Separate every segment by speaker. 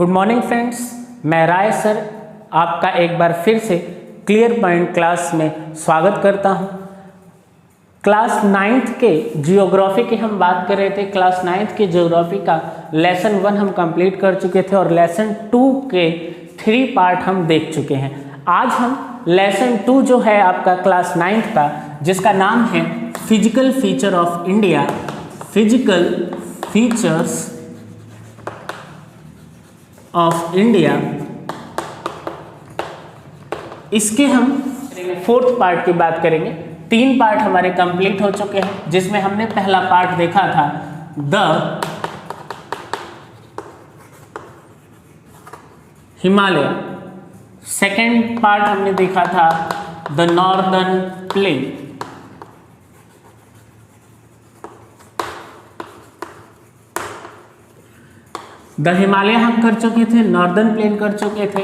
Speaker 1: Good morning friends, मैं राय sir आपका एक बार फिर से क्लियर पॉइंट क्लास में स्वागत करता हूं। क्लास 9th के जियोग्राफी की हम बात कर रहे थे। क्लास 9th के जियोग्राफी का लेसन 1 हम कंप्लीट कर चुके थे और लेसन 2 के 3 पार्ट हम देख चुके हैं। आज हम लेसन 2 जो है आपका क्लास 9th का, जिसका नाम है physical feature of India, physical features of India, इसके हम 4th पार्ट की बात करेंगे। 3 पार्ट हमारे कंप्लीट हो चुके हैं, जिसमें हमने पहला पार्ट देखा था द हिमालय, सेकेंड पार्ट हमने देखा था the northern plain, the Himalaya हम कर चुके थे, नॉर्दर्न प्लेन कर चुके थे।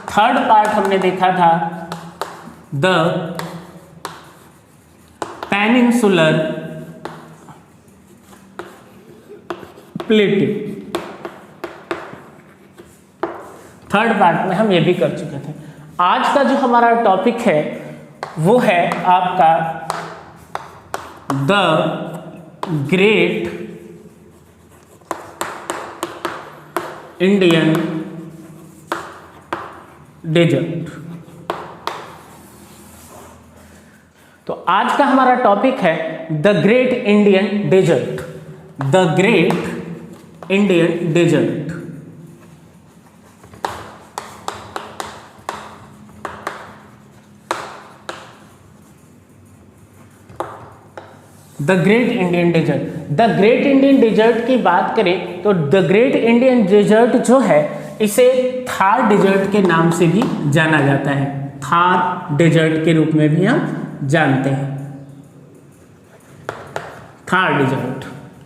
Speaker 1: थर्ड पार्ट हमने देखा था the peninsular plating, third part में हम ये भी कर चुके थे। आज का जो हमारा टॉपिक है वो है आपका द ग्रेट इंडियन डेजर्ट। तो आज का हमारा टॉपिक है the great Indian desert, the great Indian desert. The great Indian desert, the great Indian desert की बात करें तो द ग्रेट इंडियन डेजर्ट जो है इसे थार डेजर्ट के नाम से भी जाना जाता है। थार डेजर्ट के रूप में भी हम जानते हैं, थार डेजर्ट।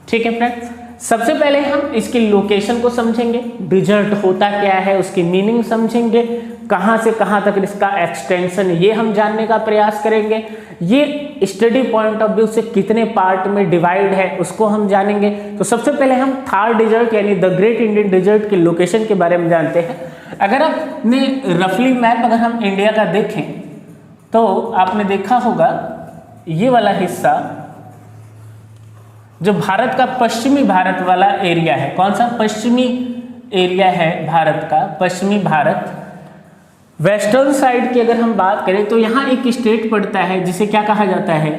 Speaker 1: ठीक है फ्रेंड्स, सबसे पहले हम इसकी लोकेशन को समझेंगे, डेजर्ट होता क्या है उसकी मीनिंग समझेंगे, कहाँ से कहाँ तक इसका एक्सटेंशन ये हम जानने का प्रयास करेंगे, ये स्टडी पॉइंट ऑफ व्यू से कितने पार्ट में डिवाइड है उसको हम जानेंगे। तो सबसे पहले हम थार डेजर्ट यानी द ग्रेट इंडियन डेजर्ट की लोकेशन के बारे में जानते हैं। अगर आपने रफली मैप अगर हम इंडिया का देखें तो आपने देखा होगा ये वाला हिस्सा जो भारत का पश्चिमी भारत वाला एरिया है, कौन सा पश्चिमी एरिया है भारत का, पश्चिमी भारत। वेस्टर्न साइड की अगर हम बात करें तो यहाँ एक स्टेट पड़ता है जिसे क्या कहा जाता है,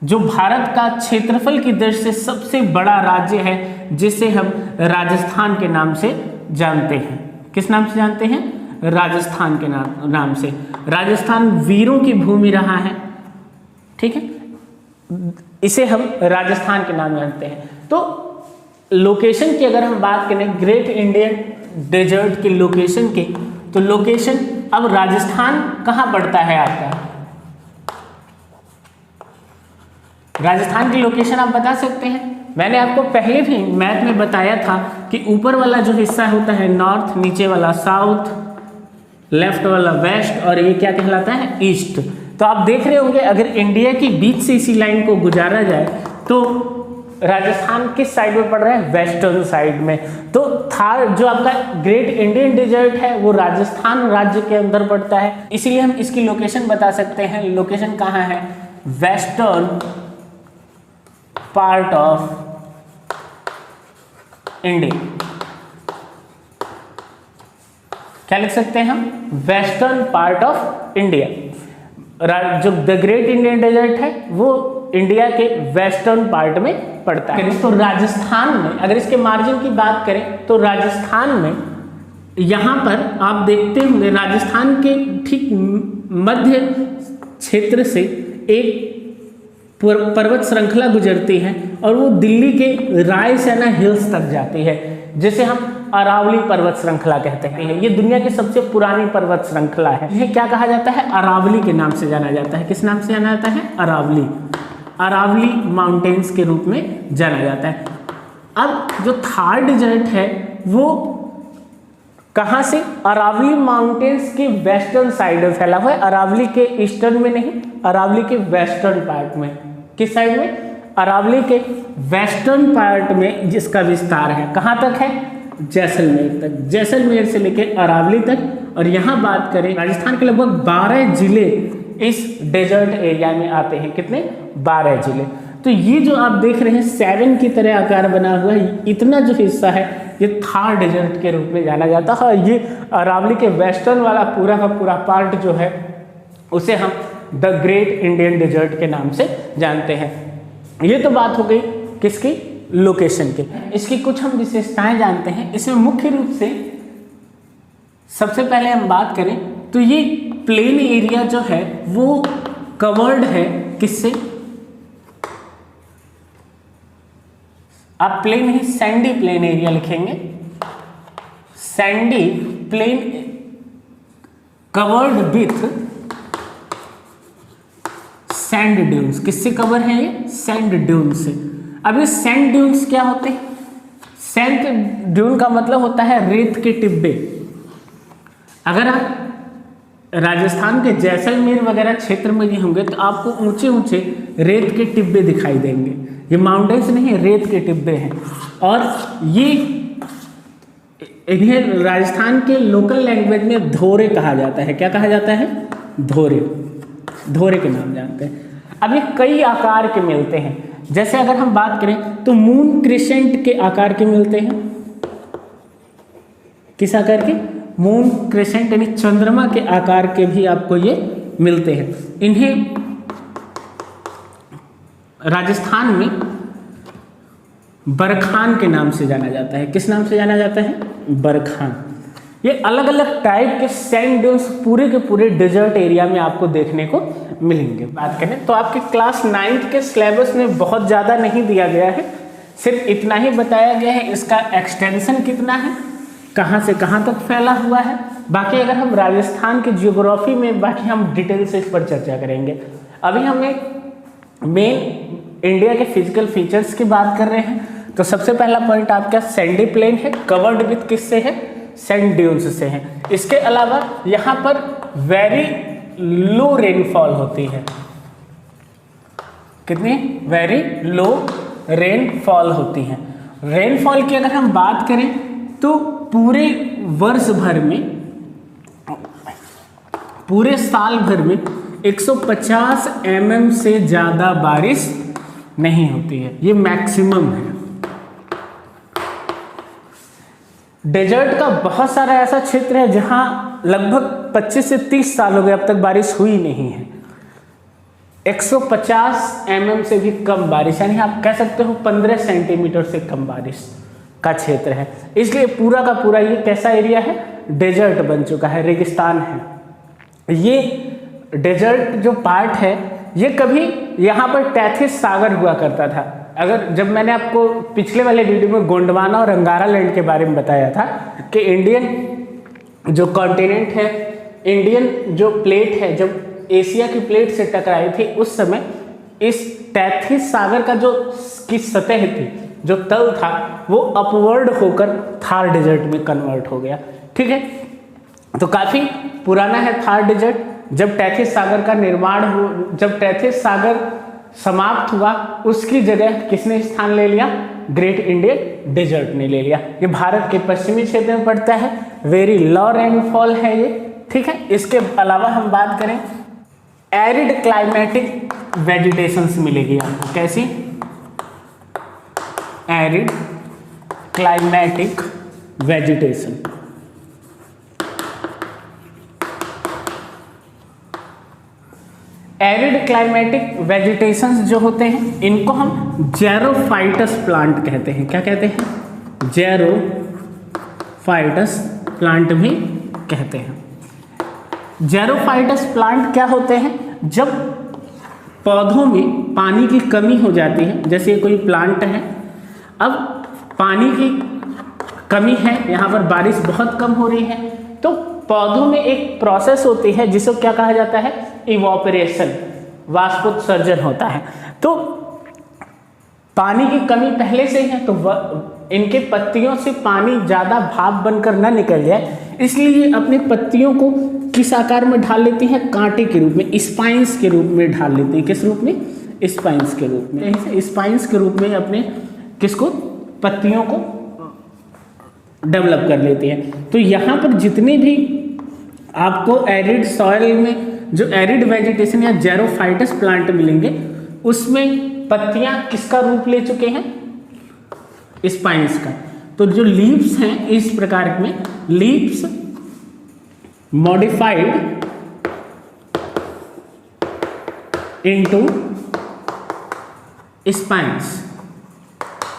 Speaker 1: जो भारत का क्षेत्रफल की दृष्टि से सबसे बड़ा राज्य है, जिसे हम राजस्थान के नाम से जानते हैं। किस नाम से जानते हैं? राजस्थान के नाम से। राजस्थान वीरों की भूमि रहा है, ठीक है, इसे हम राजस्थान के नाम जानते हैं। तो लोकेशन की अगर हम बात करें ग्रेट इंडियन डेजर्ट की लोकेशन की, तो लोकेशन अब राजस्थान कहाँ पड़ता है आपका? राजस्थान की लोकेशन आप बता सकते हैं? मैंने आपको पहले भी मैथ में बताया था कि ऊपर वाला जो हिस्सा होता है नॉर्थ, नीचे वाला साउथ, लेफ्ट वाला वेस्ट और ये क्या कहलाता है? ईस्ट। तो आप देख रहे होंगे अगर इंडिया की बीच से इसी लाइन को गुजारा जाए तो राजस्थान किस साइड में पड़ रहा है? वेस्टर्न साइड में। तो थार जो आपका ग्रेट इंडियन डेजर्ट है वो राजस्थान राज्य के अंदर पड़ता है, इसीलिए हम इसकी लोकेशन बता सकते हैं। लोकेशन कहाँ है? Western part of India. क्या लिख सकते हैं हम? Western part of India. जो द ग्रेट इंडियन डेजर्ट है वो इंडिया के वेस्टर्न पार्ट में पड़ता है। तो राजस्थान में अगर इसके मार्जिन की बात करें तो राजस्थान में यहाँ पर आप देखते होंगे राजस्थान के ठीक मध्य क्षेत्र से एक पर्वत श्रृंखला गुजरती है और वो दिल्ली के रायसेना हिल्स तक जाती है, जिसे हम अरावली पर्वत श्रृंखला कहते हैं। ये दुनिया की सबसे पुरानी पर्वत श्रृंखला है। यह क्या कहा जाता है? अरावली के नाम से जाना जाता है। किस नाम से जाना जाता है? अरावली, अरावली माउंटेन्स के रूप में जाना जाता है। अब जो थार डेजर्ट है वो कहाँ से? अरावली माउंटेन्स के वेस्टर्न साइड में फैला हुआ है, अरावली के ईस्टर्न में नहीं, अरावली के वेस्टर्न पार्ट में। किस साइड में? अरावली के वेस्टर्न पार्ट में जिसका विस्तार है, कहाँ तक है? जैसलमेर तक, जैसलमेर से लेकर अरावली तक। और यहाँ बात करें राजस्थान के लगभग 12 जिले इस डेजर्ट एरिया में आते हैं। कितने? 12 जिले। तो ये जो आप देख रहे हैं 7 की तरह आकार बना हुआ है, इतना जो हिस्सा है ये थार डेजर्ट के रूप में जाना जाता है। और ये अरावली के वेस्टर्न वाला पूरा का पूरा पार्ट जो है उसे हम द ग्रेट इंडियन डेजर्ट के नाम से जानते हैं। ये तो बात हो गई किसकी? लोकेशन के। इसकी कुछ हम विशेषताएं जानते हैं। इसमें मुख्य रूप से सबसे पहले हम बात करें तो ये प्लेन एरिया जो है वो कवर्ड है किससे? आप प्लेन ही सैंडी प्लेन एरिया लिखेंगे, sandy plain covered with sand dunes. किससे कवर है ये? सैंड ड्यून से। अब ये सैंड ड्यून्स क्या होते हैं? सैंड ड्यून का मतलब होता है रेत के टिब्बे। अगर आप राजस्थान के जैसलमेर वगैरह क्षेत्र में ये होंगे तो आपको ऊंचे ऊंचे रेत के टिब्बे दिखाई देंगे। ये माउंटेन्स नहीं है, रेत के टिब्बे हैं। और ये इन्हें राजस्थान के लोकल लैंग्वेज में धोरे कहा जाता है। क्या कहा जाता है? धोरे। धोरे के नाम जानते हैं। अब ये कई आकार के मिलते हैं। जैसे अगर हम बात करें तो मून क्रिसेंट के आकार के मिलते हैं। किस आकार के? मून क्रिसेंट यानी चंद्रमा के आकार के भी आपको ये मिलते हैं। इन्हें राजस्थान में बरखान के नाम से जाना जाता है। किस नाम से जाना जाता है? बरखान। ये अलग अलग टाइप के सैंड ड्यून्स पूरे के पूरे डेजर्ट एरिया में आपको देखने को मिलेंगे। बात करें तो आपके क्लास 9th के सिलेबस में बहुत ज़्यादा नहीं दिया गया है, सिर्फ इतना ही बताया गया है इसका एक्सटेंशन कितना है, कहाँ से कहाँ तक फैला हुआ है। बाकी अगर हम राजस्थान के जियोग्राफी में बाकी हम डिटेल से इस पर चर्चा करेंगे। अभी हम एक मेन इंडिया के फिजिकल फीचर्स की बात कर रहे हैं। तो सबसे पहला पॉइंट आपका सैंडी प्लेन है, कवर्ड विथ किससे है? सैंड ड्यून्स से है। इसके अलावा यहाँ पर वेरी लो रेनफॉल होती है। कितनी? वेरी लो रेनफॉल होती है। रेनफॉल की अगर हम बात करें तो पूरे वर्ष भर में, पूरे साल भर में 150 mm से ज़्यादा बारिश नहीं होती है। ये मैक्सिमम है। डेजर्ट का बहुत सारा ऐसा क्षेत्र है जहां लगभग 25 से 30 साल हो गए अब तक बारिश हुई नहीं है। 150 mm से भी कम बारिश, यानी आप कह सकते हो 15 सेंटीमीटर से कम बारिश का क्षेत्र है। इसलिए पूरा का पूरा ये कैसा एरिया है? डेजर्ट बन चुका है, रेगिस्तान है। ये डेजर्ट जो पार्ट है ये कभी यहाँ पर टैथिस सागर हुआ करता था। अगर जब मैंने आपको पिछले वाले वीडियो में गोंडवाना और अंगारा लैंड के बारे में बताया था कि इंडियन जो कॉन्टिनेंट है, इंडियन जो प्लेट है, जब एशिया की प्लेट से टकराई थी उस समय इस टैथिस सागर का जो की सतह थी, जो तल था, वो अपवर्ड होकर थार डेजर्ट में कन्वर्ट हो गया। ठीक है, तो काफ़ी पुराना है थार डेजर्ट। जब टैथिस सागर का निर्माण हो, जब टैथिस सागर समाप्त हुआ उसकी जगह किसने स्थान ले लिया? ग्रेट इंडियन डेजर्ट ने ले लिया। ये भारत के पश्चिमी क्षेत्र में पड़ता है, वेरी लो रेनफॉल है ये। ठीक है, इसके अलावा हम बात करें एरिड क्लाइमेटिक वेजिटेशंस मिलेगी आपको। कैसी? Arid climatic vegetation. Arid climatic vegetations जो होते हैं इनको हम जेरोफाइटस प्लांट कहते हैं। क्या कहते हैं? जेरोफाइटस प्लांट भी कहते हैं। जेरोफाइटस प्लांट क्या होते हैं? जब पौधों में पानी की कमी हो जाती है, जैसे कोई प्लांट है, अब पानी की कमी है, यहाँ पर बारिश बहुत कम हो रही है, तो पौधों में एक प्रोसेस होती है जिसे क्या कहा जाता है? इवोपरेशन, वाष्पोत्सर्जन होता है। तो पानी की कमी पहले से ही है तो इनके पत्तियों से पानी ज़्यादा भाप बनकर न निकल जाए, इसलिए अपने पत्तियों को किस आकार में ढाल लेती हैं? कांटे के रूप में, स्पाइंस के रूप में ढाल लेती है। किस रूप में? स्पाइंस के रूप में। स्पाइंस के रूप में अपने किसको? पत्तियों को डेवलप कर लेती है। तो यहाँ पर जितनी भी आपको एरिड सॉइल में जो एरिड वेजिटेशन या जेरोफाइटस प्लांट मिलेंगे उसमें पत्तियां किसका रूप ले चुके हैं, स्पाइन्स का। तो जो लीव्स हैं इस प्रकार में लीव्स मॉडिफाइड इनटू स्पाइन्स,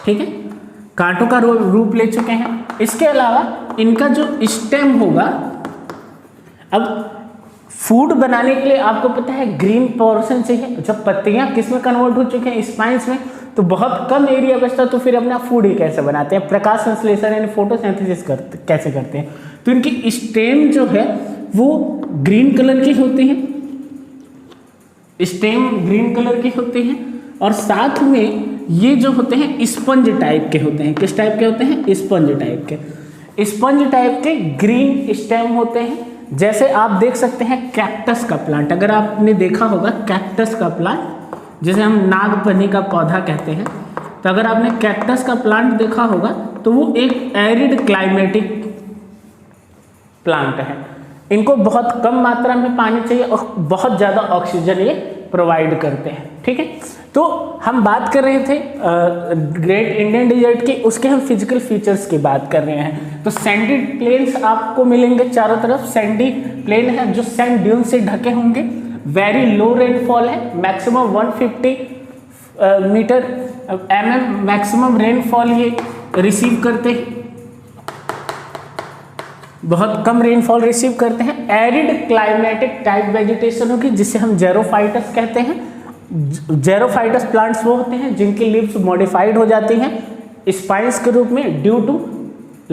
Speaker 1: ठीक है, कांटों का रूप ले चुके हैं। इसके अलावा इनका जो स्टेम होगा, अब फूड बनाने के लिए आपको पता है ग्रीन पोर्शन चाहिए, जब पत्तियां किस में कन्वर्ट हो चुके हैं, स्पाइन्स में, तो बहुत कम एरिया बचता, तो फिर अपना फूड ही कैसे बनाते हैं, प्रकाश संश्लेषण यानी फोटोसिंथेसिस कैसे करते हैं। तो इनकी स्टेम जो है वो ग्रीन कलर की होती है, स्टेम ग्रीन कलर की होती है, और साथ में ये जो होते हैं स्पंज टाइप के होते हैं। किस टाइप के होते हैं, स्पंज टाइप के। स्पंज टाइप के ग्रीन स्टेम होते हैं। जैसे आप देख सकते हैं कैक्टस का प्लांट, अगर आपने देखा होगा कैक्टस का प्लांट जिसे हम नागफनी का पौधा कहते हैं, तो अगर आपने कैक्टस का प्लांट देखा होगा तो वो एक एरिड क्लाइमेटिक प्लांट है। इनको बहुत कम मात्रा में पानी चाहिए और बहुत ज़्यादा ऑक्सीजन ये प्रोवाइड करते हैं, ठीक है। तो हम बात कर रहे थे ग्रेट इंडियन डेजर्ट की, उसके हम फिजिकल फीचर्स की बात कर रहे हैं। तो सैंडी प्लेन्स आपको मिलेंगे चारों तरफ, सैंडी प्लेन है जो सैंड ड्यून से ढके होंगे। वेरी लो रेनफॉल है, maximum 150 metre mm maximum rainfall ये रिसीव करते हैं, बहुत कम रेनफॉल रिसीव करते हैं। एरिड क्लाइमेटिक टाइप वेजिटेशन होगी जिसे हम जेरोफाइटस कहते हैं। जेरोफाइटस प्लांट्स वो होते हैं जिनकी लीव्स मॉडिफाइड हो जाती हैं स्पाइन्स के रूप में due to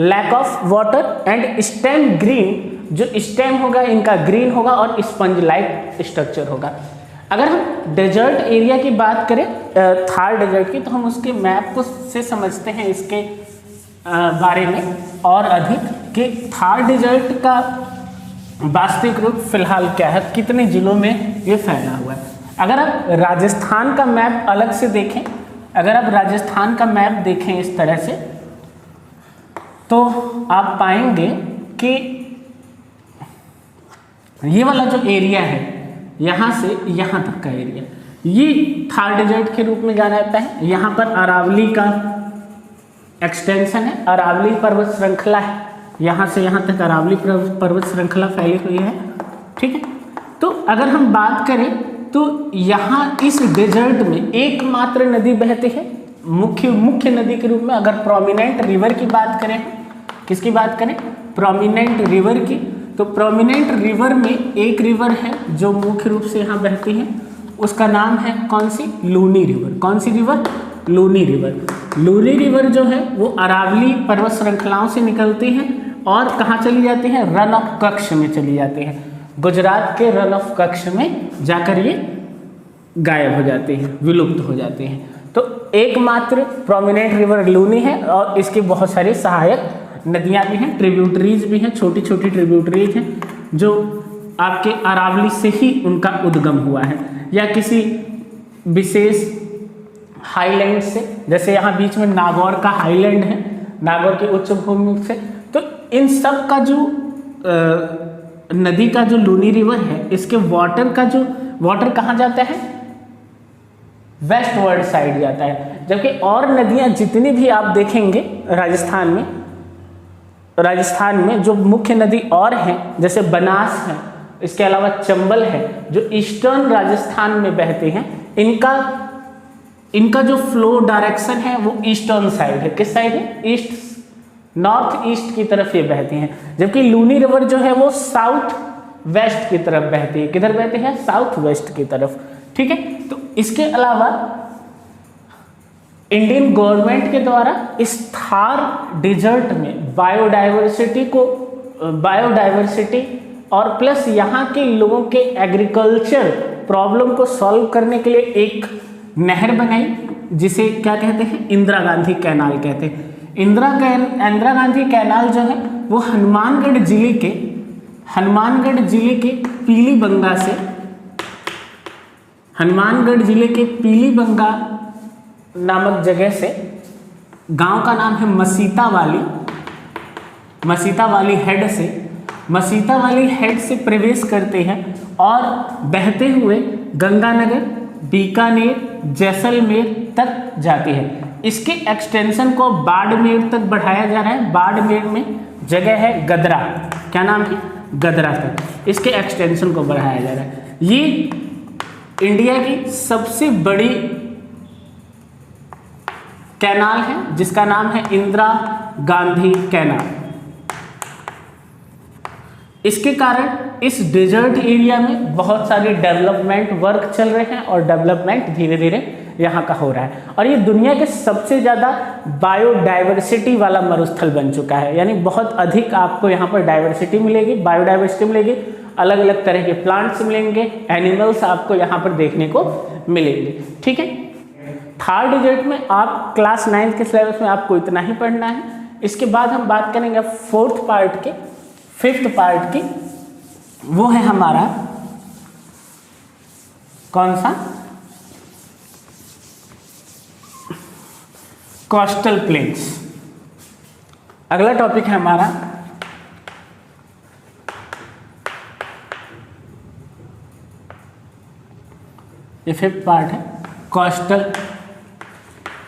Speaker 1: lack of water and stem green, जो स्टेम होगा इनका ग्रीन होगा और स्पंज लाइक स्ट्रक्चर होगा। अगर हम डेजर्ट एरिया की बात करें थार डेजर्ट की, तो हम उसके मैप को से समझते हैं इसके बारे में और अधिक कि थार डेजर्ट का वास्तविक रूप फिलहाल क्या है, कितने जिलों में ये फैला हुआ है। अगर आप राजस्थान का मैप अलग से देखें, अगर आप राजस्थान का मैप देखें इस तरह से, तो आप पाएंगे कि ये वाला जो एरिया है यहाँ से यहाँ तक का एरिया ये थार डेजर्ट के रूप में जाना जाता है। यहाँ पर अरावली का एक्सटेंशन है, अरावली पर्वत श्रृंखला है, यहाँ से यहाँ तक अरावली पर्वत श्रृंखला फैली हुई है, ठीक है। तो अगर हम बात करें तो यहाँ इस डेजर्ट में एकमात्र नदी बहती है मुख्य नदी के रूप में। अगर प्रोमिनेंट रिवर की बात करें, किसकी बात करें, प्रोमिनेंट रिवर की, तो प्रोमिनेंट रिवर में एक रिवर है जो मुख्य रूप से यहाँ बहती है, उसका नाम है कौन सी, लूनी रिवर। कौन सी river, Luni river. Luni river जो है वो अरावली पर्वत श्रृंखलाओं से निकलती है और कहाँ चली जाती है, रन ऑफ कच्छ में चली जाती है। गुजरात के रन ऑफ कच्छ में जाकर ये गायब हो जाती है, विलुप्त हो जाती है। तो एकमात्र प्रोमिनेंट रिवर लूनी है और इसकी बहुत सारी सहायक नदियाँ भी हैं, ट्रिब्यूटरीज भी हैं, छोटी छोटी ट्रिब्यूटरीज हैं जो आपके अरावली से ही उनका उद्गम हुआ है या किसी विशेष हाईलैंड से, जैसे यहाँ बीच में नागौर का हाईलैंड है, नागौर की उच्च भूमि से। तो इन सब का जो नदी का जो लूनी रिवर है, इसके वाटर कहाँ जाता है, वेस्टवर्ड साइड जाता है। जबकि और नदियाँ जितनी भी आप देखेंगे राजस्थान में जो मुख्य नदी और हैं, जैसे बनास है, इसके अलावा चंबल है, जो ईस्टर्न राजस्थान में बहते हैं, इनका जो फ्लो डायरेक्शन है वो ईस्टर्न साइड है। किस साइड है, ईस्ट, नॉर्थ ईस्ट की तरफ ये बहती हैं। जबकि लूनी रिवर जो है वो साउथ वेस्ट की तरफ बहती है। किधर बहती है, साउथ वेस्ट की तरफ, ठीक है। तो इसके अलावा इंडियन गवर्नमेंट के द्वारा इस थार डेजर्ट में बायोडाइवर्सिटी और प्लस यहाँ के लोगों के एग्रीकल्चर प्रॉब्लम को सॉल्व करने के लिए एक नहर बनाई जिसे क्या कहते हैं, इंदिरा गांधी कैनाल कहते हैं। इंदिरा गांधी कैनाल जो है वो हनुमानगढ़ जिले के पीलीबंगा नामक जगह से, गांव का नाम है मसीता वाली, मसीता वाली हेड से प्रवेश करते हैं और बहते हुए गंगानगर, बीकानेर, जैसलमेर तक जाती है। इसके एक्सटेंशन को बाड़मेर तक बढ़ाया जा रहा है। बाड़मेर में जगह है गदरा, क्या नाम है, गदरा तक इसके एक्सटेंशन को बढ़ाया जा रहा है। ये इंडिया की सबसे बड़ी कैनाल है जिसका नाम है इंदिरा गांधी कैनाल। इसके कारण इस डेजर्ट एरिया में बहुत सारे डेवलपमेंट वर्क चल रहे हैं और डेवलपमेंट धीरे धीरे यहाँ का हो रहा है। और ये दुनिया के सबसे ज़्यादा बायोडाइवर्सिटी वाला मरुस्थल बन चुका है, यानी बहुत अधिक आपको यहाँ पर डाइवर्सिटी मिलेगी, बायोडाइवर्सिटी मिलेगी, अलग अलग तरह के प्लांट्स मिलेंगे, एनिमल्स आपको यहाँ पर देखने को मिलेंगे। ठीक है, थार डेजर्ट में आप क्लास 9 के सिलेबस में आपको इतना ही पढ़ना है। इसके बाद हम बात करेंगे 4th पार्ट के, 5th पार्ट की, वो है हमारा कौन सा, कोस्टल प्लेन्स। अगला टॉपिक है हमारा ये 5th पार्ट है कोस्टल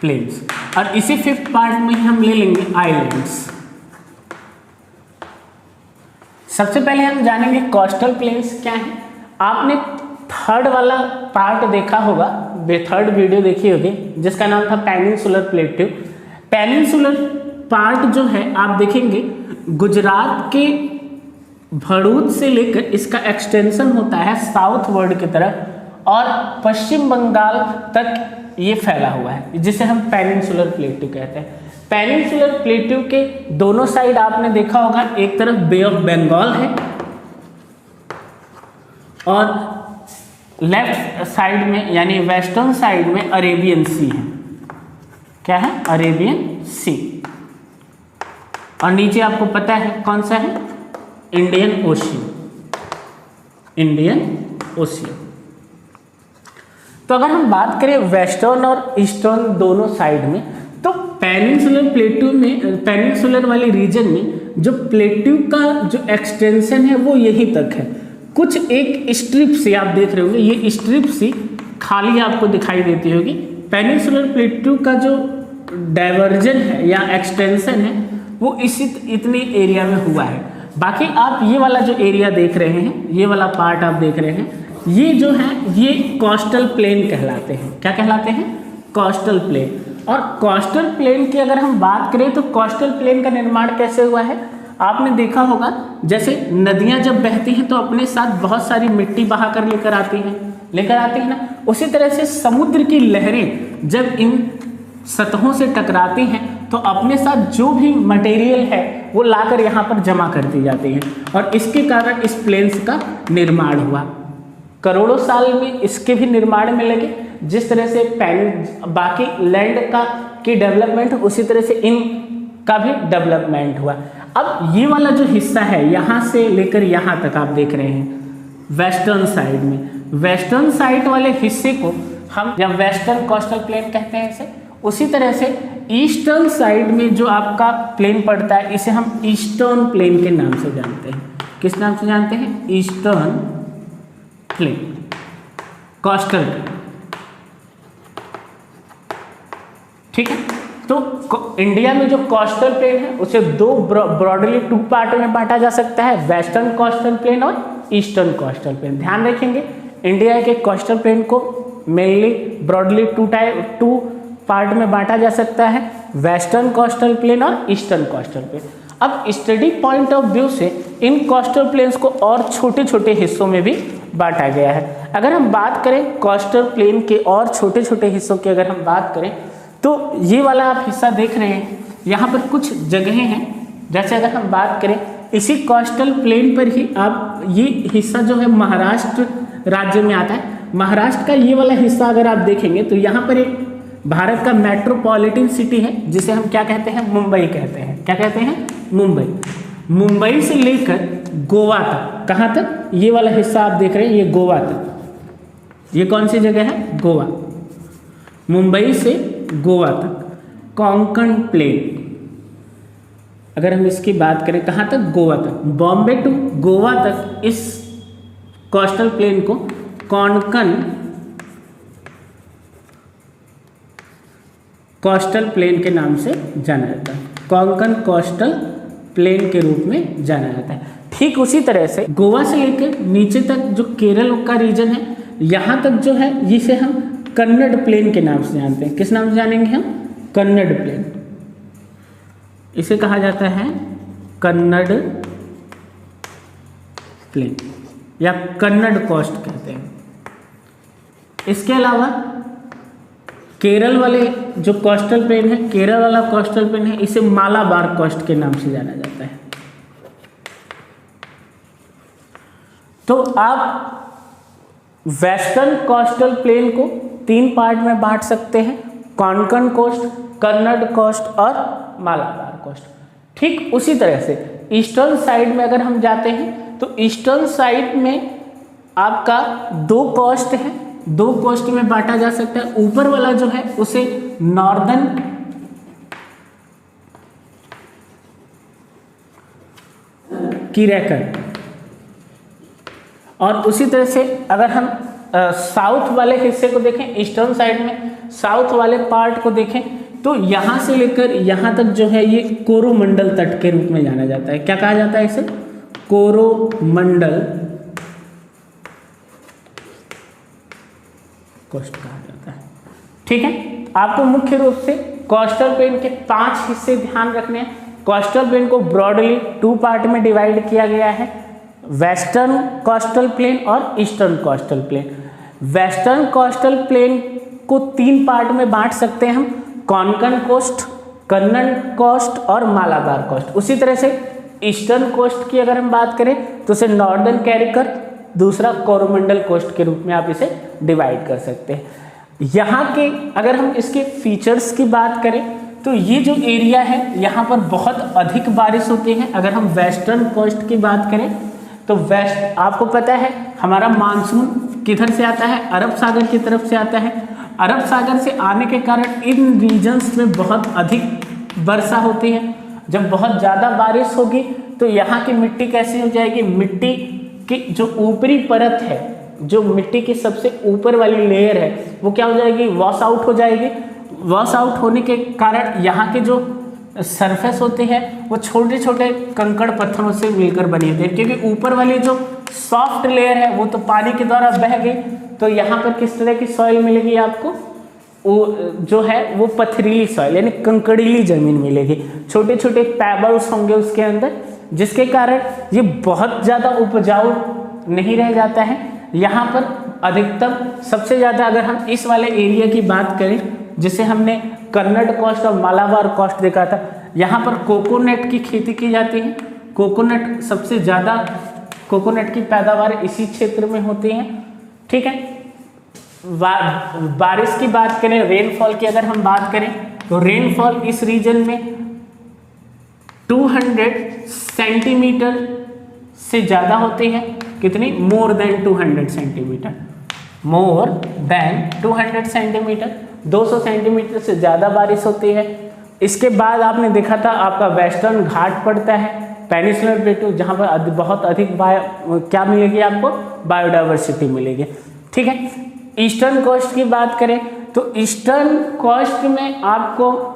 Speaker 1: प्लेन्स, और इसी 5th पार्ट में हम ले लेंगे आइलैंड्स। सबसे पहले हम जानेंगे कोस्टल प्लेन्स क्या है। आपने 3rd वाला पार्ट देखा होगा, 3rd वीडियो देखी होगी जिसका नाम था पेनिनसुलर प्लेट्यू। पेनिनसुलर पार्ट जो है आप देखेंगे गुजरात के भरूच से लेकर इसका एक्सटेंशन होता है साउथ वर्ड की तरफ और पश्चिम बंगाल तक ये फैला हुआ है, जिसे हम पेनिनसुलर प्लेट्यू कहते हैं। पेनिनसुलर प्लेट्यू के दोनों साइड आपने देखा होगा, एक तरफ बे ऑफ बंगाल है और लेफ्ट साइड में यानी वेस्टर्न साइड में अरेबियन सी है। क्या है, अरेबियन सी। और नीचे आपको पता है कौन सा है, इंडियन ओशियन, इंडियन ओशियन। तो अगर हम बात करें वेस्टर्न और ईस्टर्न दोनों साइड में, तो पेनिनसुलर प्लेट्यू में, पेनिनसुलर वाले रीजन में जो प्लेट्यू का जो एक्सटेंशन है वो यहीं तक है। कुछ एक स्ट्रिप सी आप देख रहे होंगे, ये स्ट्रिप सी खाली आपको दिखाई देती होगी। पेनिनसुलर प्लेट्यू का जो डाइवर्जन है या एक्सटेंशन है वो इतने एरिया में हुआ है। बाकी आप ये वाला जो एरिया देख रहे हैं, ये वाला पार्ट आप देख रहे हैं, ये जो है ये कोस्टल प्लेन कहलाते हैं। क्या कहलाते हैं, कोस्टल प्लेन। और कोस्टल प्लेन की अगर हम बात करें तो कोस्टल प्लेन का निर्माण कैसे हुआ है, आपने देखा होगा जैसे नदियां जब बहती हैं तो अपने साथ बहुत सारी मिट्टी बहा कर लेकर आती हैं ना, उसी तरह से समुद्र की लहरें जब इन सतहों से टकराती हैं तो अपने साथ जो भी मटेरियल है वो लाकर यहाँ पर जमा कर दी जाती है और इसके कारण इस प्लेन्स का निर्माण हुआ। करोड़ों साल में इसके भी निर्माण में लगे। जिस तरह से बाकी लैंड का की डेवलपमेंट उसी तरह से इन का भी डेवलपमेंट हुआ। अब ये वाला जो हिस्सा है यहाँ से लेकर यहाँ तक आप देख रहे हैं वेस्टर्न साइड में, वेस्टर्न साइड वाले हिस्से को हम या वेस्टर्न कोस्टल प्लेन कहते हैं इसे। उसी तरह से ईस्टर्न साइड में जो आपका प्लेन पड़ता है इसे हम ईस्टर्न प्लेन के नाम से जानते हैं। किस नाम से जानते हैं, ईस्टर्न प्लेन, कोस्टल प्लेन। ठीक है, तो इंडिया में जो कोस्टल प्लेन है उसे दो ब्रॉडली 2 पार्ट में बांटा जा सकता है, वेस्टर्न कोस्टल प्लेन और ईस्टर्न कोस्टल प्लेन। ध्यान रखेंगे इंडिया के कोस्टल प्लेन को मेनली ब्रॉडली 2 पार्ट में बांटा जा सकता है, वेस्टर्न कोस्टल प्लेन और ईस्टर्न कोस्टल प्लेन। अब स्टडी पॉइंट ऑफ व्यू से इन कोस्टल प्लेन्स को और छोटे छोटे हिस्सों में भी बांटा गया है। अगर हम बात करें कोस्टल प्लेन के और छोटे छोटे हिस्सों की अगर हम बात करें तो ये वाला आप हिस्सा देख रहे हैं, यहाँ पर कुछ जगहें हैं। जैसे अगर हम बात करें इसी कोस्टल प्लेन पर ही आप ये हिस्सा जो है महाराष्ट्र राज्य में आता है। महाराष्ट्र का ये वाला हिस्सा अगर आप देखेंगे तो यहाँ पर एक भारत का मेट्रोपॉलिटन सिटी है जिसे हम क्या कहते हैं, मुंबई कहते हैं। क्या कहते हैं, मुंबई। मुंबई से लेकर गोवा तक, कहाँ तक, ये वाला हिस्सा आप देख रहे हैं, ये गोवा तक। ये कौन सी जगह है, गोवा। मुंबई से गोवा तक कोंकण प्लेन, अगर हम इसकी बात करें कहाँ तक, गोवा तक, बॉम्बे टू गोवा तक इस कोस्टल प्लेन को कोंकण कोस्टल प्लेन के नाम से जाना जाता है, कोंकण कोस्टल प्लेन के रूप में जाना जाता है। ठीक उसी तरह से गोवा से लेकर नीचे तक जो केरल का रीजन है, यहाँ तक जो है जिसे हम कन्नड़ प्लेन के नाम से जानते हैं। किस नाम से जानेंगे हम, कन्नड़ प्लेन। इसे कहा जाता है कन्नड़ प्लेन या कन्नड़ कोस्ट कहते हैं। इसके अलावा केरल वाले जो कोस्टल प्लेन है, केरल वाला कोस्टल प्लेन है, इसे मालाबार कोस्ट के नाम से जाना जाता है। तो आप वेस्टर्न कोस्टल प्लेन को 3 पार्ट में बांट सकते हैं, कोंकण कोस्ट, कन्नड़ कोस्ट और मालाबार कोस्ट। ठीक उसी तरह से ईस्टर्न साइड में अगर हम जाते हैं तो ईस्टर्न साइड में आपका 2 कोस्ट है, 2 कोस्ट में बांटा जा सकता है। ऊपर वाला जो है उसे नॉर्दर्न किरेकन, और उसी तरह से अगर हम साउथ वाले हिस्से को देखें, ईस्टर्न साइड में साउथ वाले पार्ट को देखें तो यहाँ से लेकर यहाँ तक जो है ये कोरोमंडल तट के रूप में जाना जाता है। क्या कहा जाता है इसे, कोरोमंडल कोस्ट कहा जाता है। ठीक है, आपको मुख्य रूप से कोस्टल प्लेन के 5 हिस्से ध्यान रखने हैं। कोस्टल प्लेन को ब्रॉडली 2 पार्ट में डिवाइड किया गया है, वेस्टर्न कोस्टल प्लेन और eastern coastal plain. Western coastal plain को 3 पार्ट में बांट सकते हैं हम, कोंकण कोस्ट, कन्नड़ कोस्ट और मालाबार कोस्ट। उसी तरह से ईस्टर्न कोस्ट की अगर हम बात करें तो उसे नॉर्दर्न कैरिकर, दूसरा कोरोमंडल कोस्ट के रूप में आप इसे डिवाइड कर सकते हैं। यहाँ के अगर हम इसके फीचर्स की बात करें तो ये जो एरिया है यहाँ पर बहुत अधिक बारिश होती है। अगर हम वेस्टर्न कोस्ट की बात करें तो वेस्ट, आपको पता है हमारा मानसून किधर से आता है, अरब सागर की तरफ से आता है। अरब सागर से आने के कारण इन रीजन्स में बहुत अधिक वर्षा होती है। जब बहुत ज़्यादा बारिश होगी तो यहाँ की मिट्टी कैसी हो जाएगी, मिट्टी की जो ऊपरी परत है, जो मिट्टी की सबसे ऊपर वाली लेयर है वो क्या हो जाएगी, वॉश आउट हो जाएगी। वॉश आउट होने के कारण यहाँ के जो सरफेस होते हैं वो छोटे छोटे कंकड़ पत्थरों से मिलकर बनी होती है, क्योंकि ऊपर वाली जो सॉफ्ट लेयर है वो तो पानी के द्वारा बह गई। तो यहाँ पर किस तरह की सॉइल मिलेगी आपको, वो जो है वो पथरीली सॉइल यानी कंकड़ीली जमीन मिलेगी, छोटे छोटे पैबल्स होंगे उसके अंदर, जिसके कारण ये बहुत ज़्यादा उपजाऊ नहीं रह जाता है। यहाँ पर अधिकतम सबसे ज़्यादा अगर हम इस वाले एरिया की बात करें जिसे हमने कन्नड़ कोस्ट और मालाबार कोस्ट देखा था, यहाँ पर कोकोनट की खेती की जाती है। कोकोनट सबसे ज़्यादा, कोकोनट की पैदावार इसी क्षेत्र में होती है। ठीक है, बारिश की बात करें, रेनफॉल की अगर हम बात करें तो रेनफॉल इस रीजन में 200 सेंटीमीटर से ज़्यादा होती है। कितनी, more than 200 centimetre, more than 200 centimetre, 200 centimetre से ज़्यादा बारिश होती है। इसके बाद आपने देखा था आपका वेस्टर्न घाट पड़ता है, पेनिनसुलर प्लेटू, जहाँ पर बहुत अधिक क्या मिलेगी आपको, बायोडाइवर्सिटी मिलेगी। ठीक है, ईस्टर्न कोस्ट की बात करें तो ईस्टर्न कोस्ट में आपको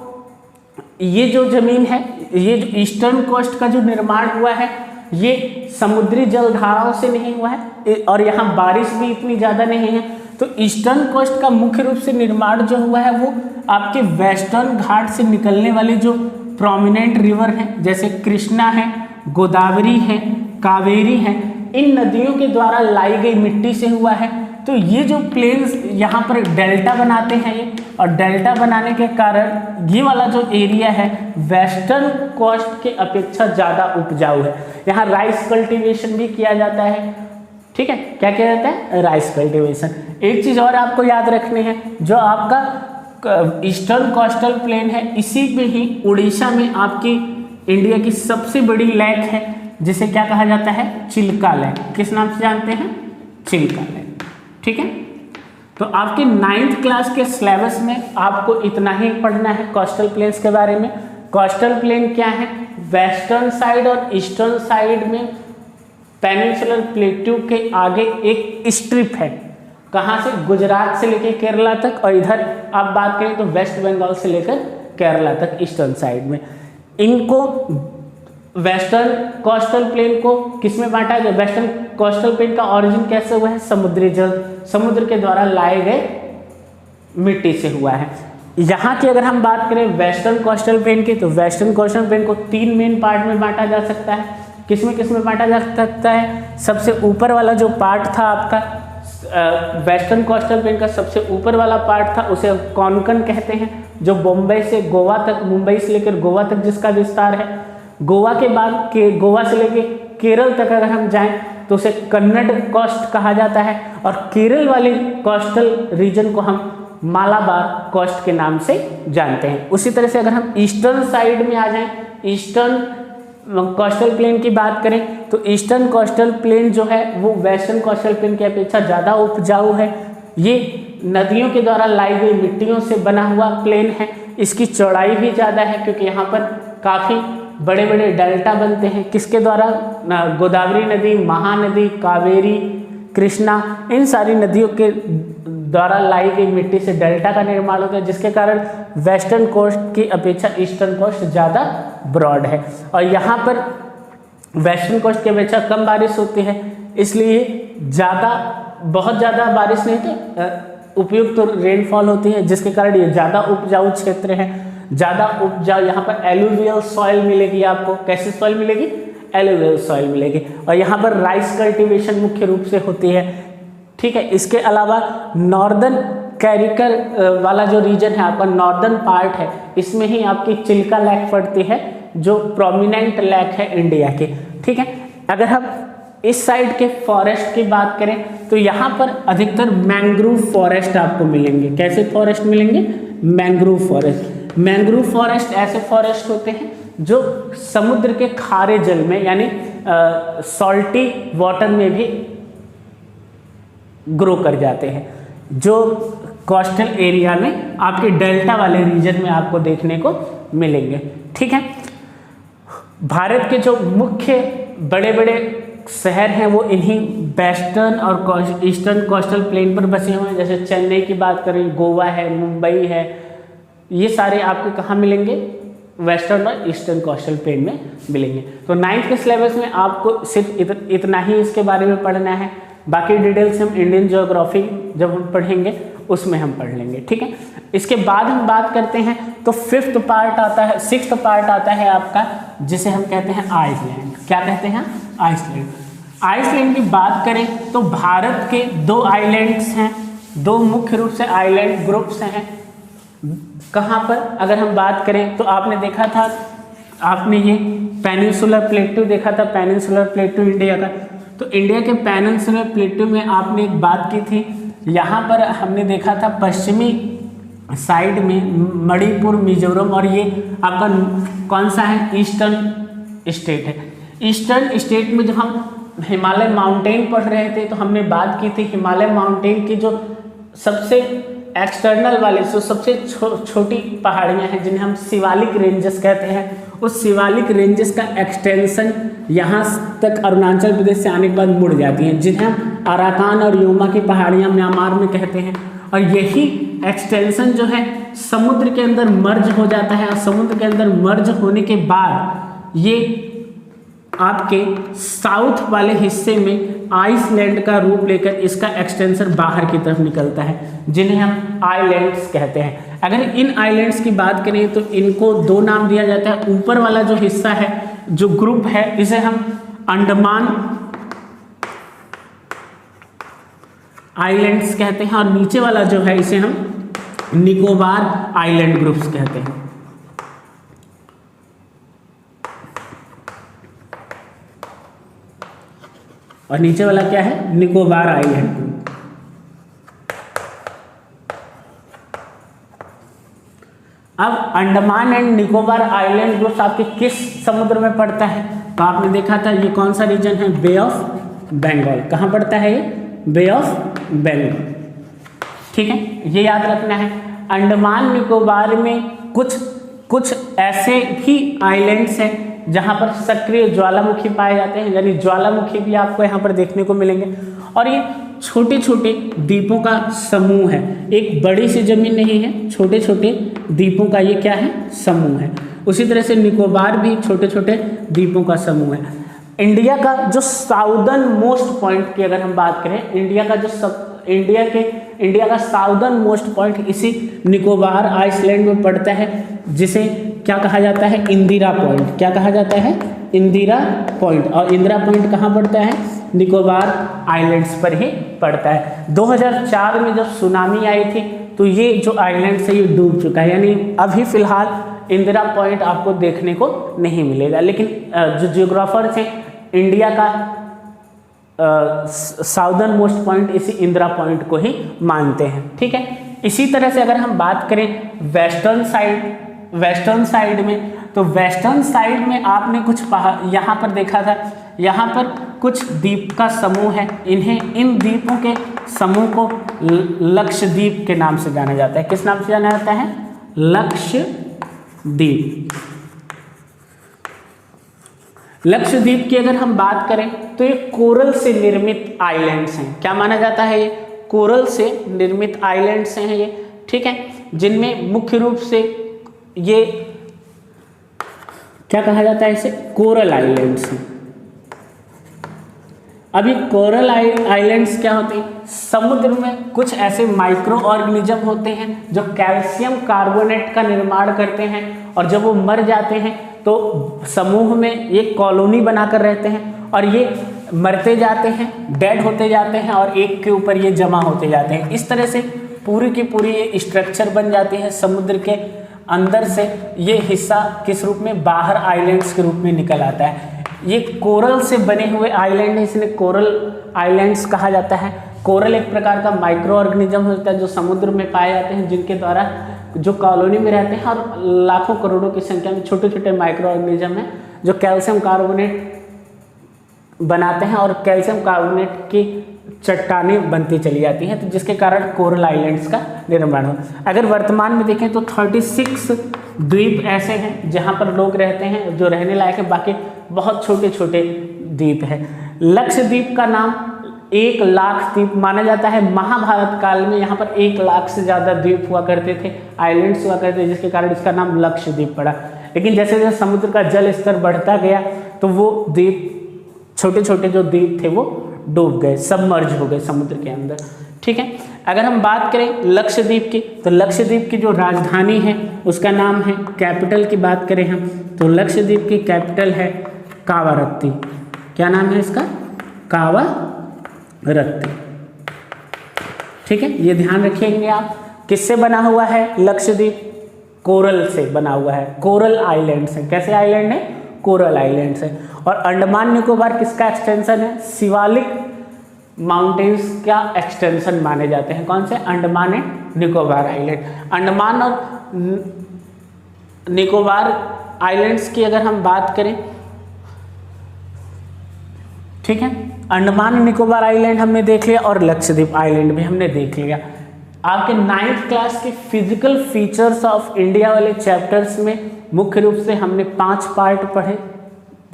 Speaker 1: ये जो जमीन है, ये जो ईस्टर्न कोस्ट का जो निर्माण हुआ है ये समुद्री जलधाराओं से नहीं हुआ है और यहाँ बारिश भी इतनी ज़्यादा नहीं है। तो ईस्टर्न कोस्ट का मुख्य रूप से निर्माण जो हुआ है वो आपके वेस्टर्न घाट से निकलने वाले जो प्रोमिनेंट रिवर हैं, जैसे कृष्णा है, गोदावरी है, कावेरी है, इन नदियों के द्वारा लाई गई मिट्टी से हुआ है। तो ये जो प्लेन्स यहाँ पर डेल्टा बनाते हैं ये, और डेल्टा बनाने के कारण ये वाला जो एरिया है वेस्टर्न कोस्ट के अपेक्षा ज़्यादा उपजाऊ है। यहाँ राइस कल्टीवेशन भी किया जाता है। ठीक है, क्या किया जाता है, राइस कल्टीवेशन। एक चीज़ और आपको याद रखनी है, जो आपका ईस्टर्न कोस्टल प्लेन है इसी में ही उड़ीसा में आपकी इंडिया की सबसे बड़ी लेक है जिसे क्या कहा जाता है, चिल्का लेक। किस नाम से जानते हैं, चिल्का लेक। ठीक है, तो आपके 9th क्लास के सिलेबस में आपको इतना ही पढ़ना है कोस्टल प्लेन्स के बारे में। कोस्टल प्लेन क्या है, वेस्टर्न साइड और ईस्टर्न साइड में पेनिनसुलर प्लेट्यू के आगे एक स्ट्रिप है, कहाँ से, गुजरात से लेकर केरला तक, और इधर आप बात करें तो वेस्ट बंगाल से लेकर केरला तक ईस्टर्न साइड में। इनको वेस्टर्न कोस्टल प्लेन को किसमें बांटा गया, वेस्टर्न कोस्टल प्लेन का ओरिजिन कैसे हुआ है, समुद्री जल, समुद्र के द्वारा लाए गए मिट्टी से हुआ है। यहाँ की अगर हम बात करें वेस्टर्न कोस्टल प्लेन की, तो वेस्टर्न कोस्टल प्लेन को 3 मेन पार्ट में बांटा जा सकता है। किसमें बांटा जा सकता है, सबसे ऊपर वाला जो पार्ट था आपका वेस्टर्न कोस्टल प्लेन का सबसे ऊपर वाला पार्ट था, उसे कोंकण कहते हैं, जो बॉम्बे से गोवा तक, मुंबई से लेकर गोवा तक जिसका विस्तार है। गोवा के बाद के गोवा से लेकर केरल तक अगर हम जाएं तो उसे कन्नड़ कोस्ट कहा जाता है, और केरल वाली कोस्टल रीजन को हम मालाबार कोस्ट के नाम से जानते हैं। उसी तरह से अगर हम ईस्टर्न साइड में आ जाएं, ईस्टर्न कोस्टल प्लेन की बात करें तो ईस्टर्न कोस्टल प्लेन जो है वो वेस्टर्न कोस्टल प्लेन की अपेक्षा ज़्यादा उपजाऊ है। ये नदियों के द्वारा लाई गई मिट्टियों से बना हुआ प्लेन है। इसकी चौड़ाई भी ज़्यादा है क्योंकि यहाँ पर काफ़ी बड़े बड़े डेल्टा बनते हैं। किसके द्वारा, गोदावरी नदी, महानदी, कावेरी, कृष्णा, इन सारी नदियों के द्वारा लाई गई मिट्टी से डेल्टा का निर्माण होता है, जिसके कारण वेस्टर्न कोस्ट की अपेक्षा ईस्टर्न कोस्ट ज़्यादा ब्रॉड है। और यहाँ पर वेस्टर्न कोस्ट की अपेक्षा कम बारिश होती है, इसलिए बहुत ज़्यादा बारिश नहीं तो उपयुक्त तो रेनफॉल होती है, जिसके कारण ये ज़्यादा उपजाऊ क्षेत्र है। ज़्यादा उपजाऊ, यहाँ पर एलुवियल सॉइल मिलेगी आपको। कैसी सॉइल मिलेगी, एलुवियल सॉइल मिलेगी। और यहाँ पर राइस कल्टीवेशन मुख्य रूप से होती है। ठीक है, इसके अलावा नॉर्दर्न कैरिकर वाला जो रीजन है आपका, नॉर्दर्न पार्ट है, इसमें ही आपकी चिल्का लेक पड़ती है, जो प्रोमिनेंट लेक है इंडिया की। ठीक है, अगर हम इस साइड के फॉरेस्ट की बात करें तो यहाँ पर अधिकतर मैंग्रोव फॉरेस्ट आपको मिलेंगे। कैसे फॉरेस्ट मिलेंगे, मैंग्रोव फॉरेस्ट। मैंग्रोव फॉरेस्ट ऐसे फॉरेस्ट होते हैं जो समुद्र के खारे जल में, यानी सॉल्टी वाटर में भी ग्रो कर जाते हैं, जो कोस्टल एरिया में आपके डेल्टा वाले रीजन में आपको देखने को मिलेंगे। ठीक है, भारत के जो मुख्य बड़े बड़े शहर हैं वो इन्हीं वेस्टर्न और ईस्टर्न कोस्टल प्लेन पर बसे हुए हैं। जैसे चेन्नई की बात करें, गोवा है, मुंबई है, ये सारे आपको कहाँ मिलेंगे, वेस्टर्न और ईस्टर्न कोस्टल प्लेन में मिलेंगे। तो 9th के सिलेबस में आपको सिर्फ इतना ही इसके बारे में पढ़ना है। बाकी डिटेल्स हम इंडियन ज्योग्राफी जब हम पढ़ेंगे उसमें हम पढ़ लेंगे। ठीक है, इसके बाद हम बात करते हैं तो 6th पार्ट आता है आपका, जिसे हम कहते हैं आइसलैंड। क्या कहते हैं, आइसलैंड। आइसलैंड की बात करें तो भारत के 2 आइलैंड्स हैं, 2 मुख्य रूप से आइलैंड ग्रुप्स हैं। कहाँ पर, अगर हम बात करें तो आपने देखा था, आपने ये पेनिनसुलर प्लेट्यू देखा था, पेनिनसुलर प्लेट्यू इंडिया का। तो इंडिया के पेनिनसुलर प्लेट्यू में आपने एक बात की थी, यहाँ पर हमने देखा था पश्चिमी साइड में मणिपुर, मिजोरम, और ये आपका कौन सा है, ईस्टर्न स्टेट है। ईस्टर्न स्टेट में जब हम हिमालय माउंटेन पढ़ रहे थे तो हमने बात की थी हिमालय माउंटेन की जो सबसे एक्सटर्नल वाले, जो सबसे छोटी पहाड़ियाँ हैं जिन्हें हम शिवालिक रेंजेस कहते हैं, उस शिवालिक रेंजेस का एक्सटेंशन यहाँ तक अरुणाचल प्रदेश से आने के बाद मुड़ जाती हैं, जिन्हें हम अराकान और योमा की पहाड़ियाँ म्यांमार में कहते हैं। और यही एक्सटेंशन जो है समुद्र के अंदर मर्ज हो जाता है, और समुद्र के अंदर मर्ज होने के बाद ये आपके साउथ वाले हिस्से में आइसलैंड का रूप लेकर इसका एक्सटेंशन बाहर की तरफ निकलता है, जिन्हें हम आइलैंड्स कहते हैं। अगर इन आइलैंड्स की बात करें तो इनको 2 नाम दिया जाता है। ऊपर वाला जो हिस्सा है, जो ग्रुप है, इसे हम अंडमान आइलैंड्स कहते हैं, और नीचे वाला जो है इसे हम निकोबार आइलैंड ग्रुप्स कहते हैं। और नीचे वाला क्या है, निकोबार आइलैंड ग्रुप। अब Andaman and Nicobar island groups आपके किस समुद्र में पड़ता है, तो आपने देखा था ये कौन सा रीजन है, बे ऑफ बंगाल। कहाँ पड़ता है ये, बे ऑफ बंगाल। ठीक है, ये याद रखना है। अंडमान निकोबार में कुछ ऐसे भी आइलैंड्स हैं जहाँ पर सक्रिय ज्वालामुखी पाए जाते हैं, यानी ज्वालामुखी भी आपको यहाँ पर देखने को मिलेंगे। और ये छोटे छोटे द्वीपों का समूह है, एक बड़ी सी जमीन नहीं है, छोटे छोटे द्वीपों का ये क्या है, समूह है। उसी तरह से निकोबार भी छोटे छोटे द्वीपों का समूह है। इंडिया का जो साउदर्न मोस्ट पॉइंट की अगर हम बात करें, इंडिया का साउदर्न मोस्ट पॉइंट इसी निकोबार आइसलैंड में पड़ता है, जिसे क्या कहा जाता है, इंदिरा पॉइंट। क्या कहा जाता है, इंदिरा पॉइंट। और इंदिरा पॉइंट कहाँ पड़ता है, निकोबार आइलैंड्स पर ही पड़ता है। 2004 में जब सुनामी आई थी तो ये जो आइलैंड है ये डूब चुका है, यानी अभी फिलहाल इंदिरा पॉइंट आपको देखने को नहीं मिलेगा। लेकिन जो जियोग्राफर्स हैं, इंडिया का साउदर्न मोस्ट पॉइंट इसी इंदिरा पॉइंट को ही मानते हैं। ठीक है, इसी तरह से अगर हम बात करें वेस्टर्न साइड में, तो वेस्टर्न साइड में आपने कुछ यहाँ पर देखा था, यहाँ पर कुछ द्वीप का समूह है। इन द्वीपों के समूह को लक्षद्वीप के नाम से जाना जाता है। किस नाम से जाना जाता है, लक्षद्वीप। लक्षद्वीप की अगर हम बात करें तो ये कोरल से निर्मित आइलैंड्स हैं। क्या माना जाता है, ये कोरल से निर्मित आइलैंड्स हैं ये। ठीक है, जिनमें मुख्य रूप से ये क्या कहा जाता है, इसे कोरल आइलैंड्स हैं। अभी कोरल आइलैंड्स क्या होते हैं, समुद्र में कुछ ऐसे माइक्रो ऑर्गेनिज्म होते हैं जो कैल्शियम कार्बोनेट का निर्माण करते हैं, और जब वो मर जाते हैं तो समूह में एक कॉलोनी बनाकर रहते हैं, और ये मरते जाते हैं, डेड होते जाते हैं, और एक के ऊपर ये जमा होते जाते हैं। इस तरह से पूरी की पूरी ये स्ट्रक्चर बन जाती है। समुद्र के अंदर से ये हिस्सा किस रूप में, बाहर आइलैंड्स के रूप में निकल आता है। ये कोरल से बने हुए आइलैंड है, इसलिए कोरल आइलैंड्स कहा जाता है। कोरल एक प्रकार का माइक्रो ऑर्गेनिज्म होता है जो समुद्र में पाए जाते हैं, जिनके द्वारा जो कॉलोनी में रहते हैं, और लाखों करोड़ों की संख्या में छोटे छोटे माइक्रो ऑर्गेनिज्म हैं जो कैल्शियम कार्बोनेट बनाते हैं, और कैल्शियम कार्बोनेट की चट्टानें बनती चली जाती हैं, तो जिसके कारण कोरल आइलैंड्स का निर्माण हो। अगर वर्तमान में देखें तो 36 द्वीप ऐसे हैं जहां पर लोग रहते हैं, जो रहने लायक है, बाकी बहुत छोटे छोटे द्वीप हैं। लक्षद्वीप का नाम 1 लाख द्वीप माना जाता है। महाभारत काल में यहाँ पर 1 लाख से ज़्यादा द्वीप हुआ करते थे, आइलैंड्स हुआ करते थे, जिसके कारण इसका नाम लक्षद्वीप पड़ा। लेकिन जैसे जैसे समुद्र का जल स्तर बढ़ता गया तो वो द्वीप, छोटे छोटे जो द्वीप थे वो डूब गए, सबमर्ज हो गए समुद्र के अंदर। ठीक है, अगर हम बात करें लक्षद्वीप की, तो लक्षद्वीप की जो राजधानी है उसका नाम है, कैपिटल की बात करें हम तो लक्षद्वीप की कैपिटल है कावारत्ती। क्या नाम है इसका, कावारत्ती। ठीक है, ये ध्यान रखेंगे आप। किससे बना हुआ है लक्षद्वीप, कोरल से बना हुआ है, कोरल आइलैंड्स है। कैसे आइलैंड है, कोरल आइलैंड्स है। और अंडमान निकोबार किसका एक्सटेंशन है, शिवालिक माउंटेन्स का एक्सटेंशन माने जाते हैं। कौन से, अंडमान एंड निकोबार आइलैंड। अंडमान और निकोबार आइलैंड्स की अगर हम बात करें, ठीक है, अंडमान निकोबार आइलैंड हमने देख लिया और लक्षद्वीप आइलैंड भी हमने देख लिया। आपके 9th क्लास के फिजिकल फीचर्स ऑफ इंडिया वाले चैप्टर्स में मुख्य रूप से हमने 5 पार्ट पढ़े,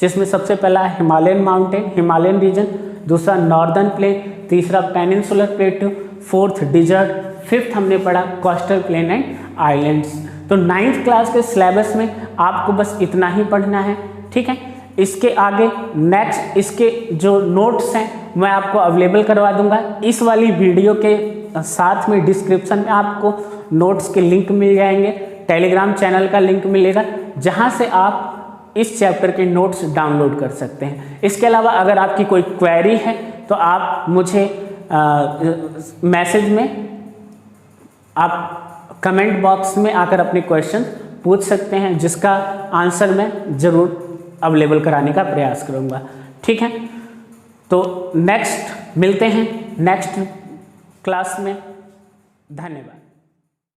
Speaker 1: जिसमें सबसे पहला हिमालयन माउंटेन, हिमालयन रीजन, दूसरा नॉर्दर्न प्लेन, तीसरा peninsular plateau, 4th desert, 5th हमने पढ़ा कोस्टल प्लेन एंड आइलैंड्स। तो 9th क्लास के सिलेबस में आपको बस इतना ही पढ़ना है। ठीक है, इसके आगे नेक्स्ट इसके जो नोट्स हैं मैं आपको अवेलेबल करवा दूंगा। इस वाली वीडियो के साथ में डिस्क्रिप्शन में आपको नोट्स के लिंक मिल जाएंगे, टेलीग्राम चैनल का लिंक मिलेगा, जहां से आप इस चैप्टर के नोट्स डाउनलोड कर सकते हैं। इसके अलावा अगर आपकी कोई क्वेरी है तो आप मुझे मैसेज में, आप कमेंट बॉक्स में आकर अपने क्वेश्चन पूछ सकते हैं, जिसका आंसर मैं ज़रूर अवेलेबल कराने का प्रयास करूँगा। ठीक है, तो नेक्स्ट मिलते हैं नेक्स्ट क्लास में। धन्यवाद।